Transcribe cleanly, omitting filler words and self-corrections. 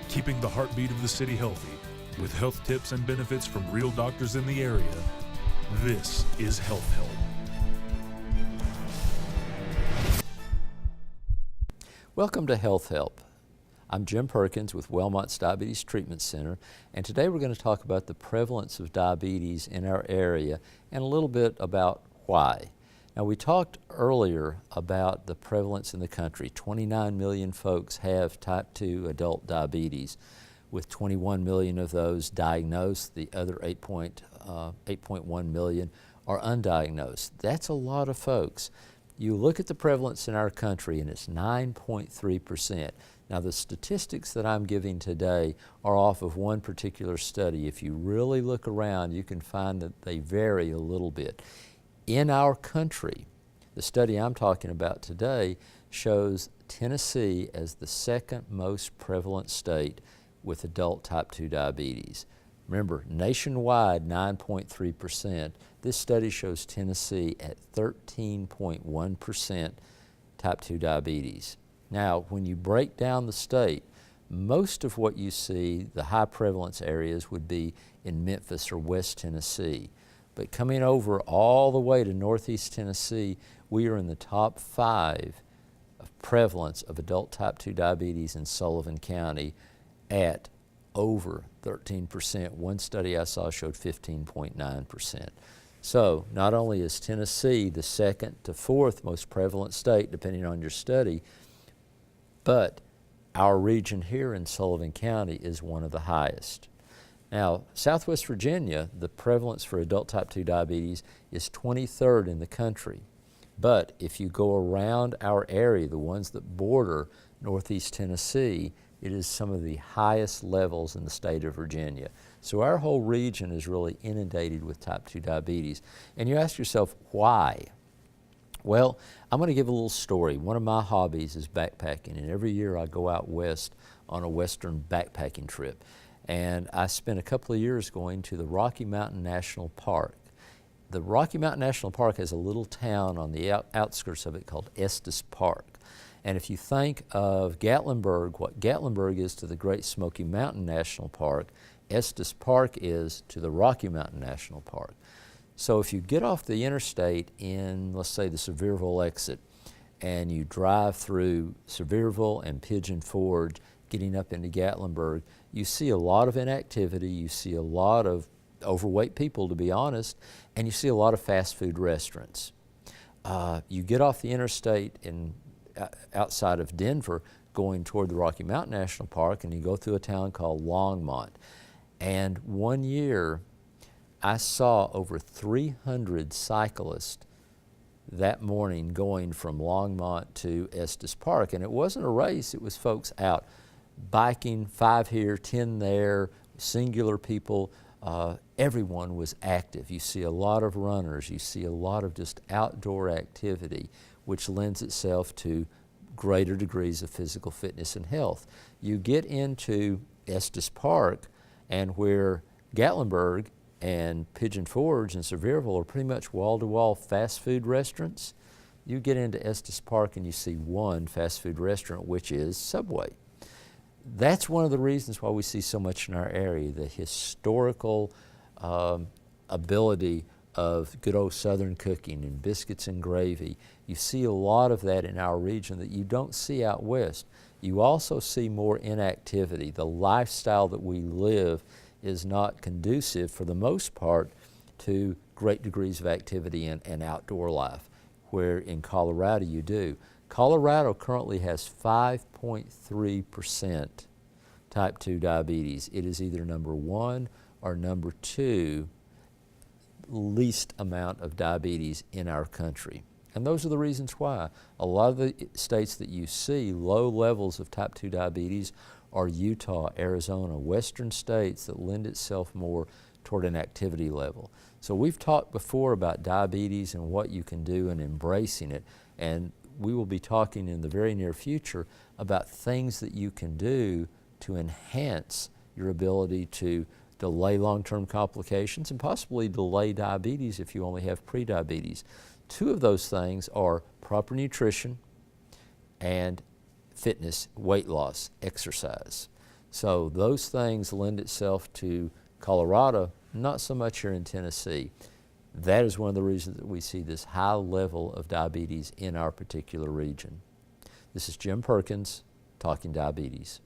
keeping the heartbeat of the city healthy with health tips and benefits from real doctors in the area. This is Health Help. Welcome to Health Help. I'm Jim Perkins with Wellmont Diabetes Treatment Center, and today we're going to talk about the prevalence of diabetes in our area and a little bit about why. Now, we talked earlier about the prevalence in the country. 29 million folks have type 2 adult diabetes, with 21 million of those diagnosed. The other 8.1 million are undiagnosed. That's a lot of folks. You look at the prevalence in our country and it's 9.3%. Now, the statistics that I'm giving today are off of one particular study. If you really look around, you can find that they vary a little bit. In our country, the study I'm talking about today shows Tennessee as the second most prevalent state with adult type 2 diabetes. Remember, nationwide 9.3%. This study shows Tennessee at 13.1% type 2 diabetes. Now, when you break down the state, most of what you see, the high prevalence areas, would be in Memphis or West Tennessee. But coming over all the way to Northeast Tennessee, we are in the top 5 of prevalence of adult type 2 diabetes in Sullivan County at over 13%. One study I saw showed 15.9%. So not only is Tennessee the second to fourth most prevalent state, depending on your study, but our region here in Sullivan County is one of the highest. Now, Southwest Virginia, the prevalence for adult type 2 diabetes is 23rd in the country. But if you go around our area, the ones that border Northeast Tennessee, it is some of the highest levels in the state of Virginia. So our whole region is really inundated with type 2 diabetes. And you ask yourself, why? Well, I'm going to give a little story. One of my hobbies is backpacking, and every year I go out west on a western backpacking trip. And I spent a couple of years going to the Rocky Mountain National Park. The Rocky Mountain National Park has a little town on the outskirts of it called Estes Park. And if you think of Gatlinburg, what Gatlinburg is to the Great Smoky Mountain National Park, Estes Park is to the Rocky Mountain National Park. So if you get off the interstate in, let's say, the Sevierville exit, and you drive through Sevierville and Pigeon Forge, getting up into Gatlinburg, you see a lot of inactivity, you see a lot of overweight people, to be honest, and you see a lot of fast food restaurants. You get off the interstate outside of Denver, going toward the Rocky Mountain National Park, and you go through a town called Longmont. And one year, I saw over 300 cyclists that morning going from Longmont to Estes Park. And it wasn't a race, it was folks out biking, 5 here, 10 there, singular people. Everyone was active. You see a lot of runners, you see a lot of just outdoor activity, which lends itself to greater degrees of physical fitness and health. You get into Estes Park, and where Gatlinburg and Pigeon Forge and Sevierville are pretty much wall-to-wall fast food restaurants, you get into Estes Park and you see one fast food restaurant, which is Subway. That's one of the reasons why we see so much in our area, the historical ability of good old Southern cooking and biscuits and gravy. You see a lot of that in our region that you don't see out west. You also see more inactivity. The lifestyle that we live is not conducive, for the most part, to great degrees of activity and outdoor life, where in Colorado you do. Colorado currently has 5.3% type 2 diabetes. It is either number 1 or number 2 least amount of diabetes in our country. And those are the reasons why. A lot of the states that you see low levels of type 2 diabetes are Utah, Arizona, western states that lend itself more toward an activity level. So we've talked before about diabetes and what you can do in embracing it, and we will be talking in the very near future about things that you can do to enhance your ability to delay long-term complications and possibly delay diabetes if you only have prediabetes. Two of those things are proper nutrition and fitness, weight loss, exercise. So those things lend itself to Colorado, not so much here in Tennessee. That is one of the reasons that we see this high level of diabetes in our particular region. This is Jim Perkins, Talking Diabetes.